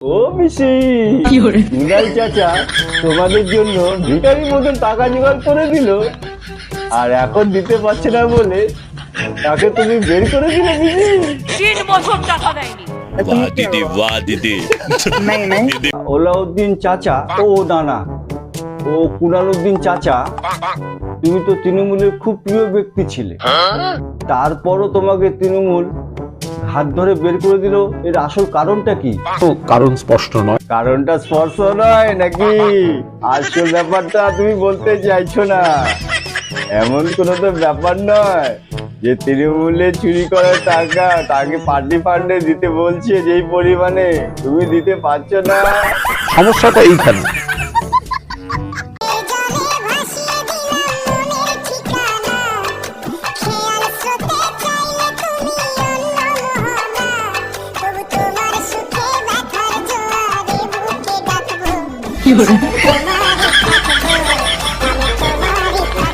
ও পিসি, দুলাল চাচা তোমাদের জন্য ভিখারির মতন টাকা জোগাড় করে দিল, আর এখন দিতে পারছে না বলে তাকে তুমি বের করে দিলে পিসি। 3 বছর টাকা দেয়নি। वाह दीदी वाह दीदी ওলাউদ্দিন চাচা ও নানা ও কুনালউদ্দিন চাচা, তুমি তো তৃণমূলের খুব প্রিয় ব্যক্তি ছিলে, তারপরও তোমাকে তৃণমূল হাত ধরে বের করে দিল, এর আসল কারণটা কি? কারণ স্পষ্ট নয়। কারণটা স্পষ্ট নয় নাকি? আসল ব্যাপারটা তুমি বলতে চাইছো না? এমন কোনো তো ব্যাপার নয় যে তৃণমূলে চুরি করার টাকা তাকে পার্টি ফান্ডে দিতে বলছে যেই পরিমাণে, তুমি দিতে পারছো না। সমস্যাটা এইখানে। কি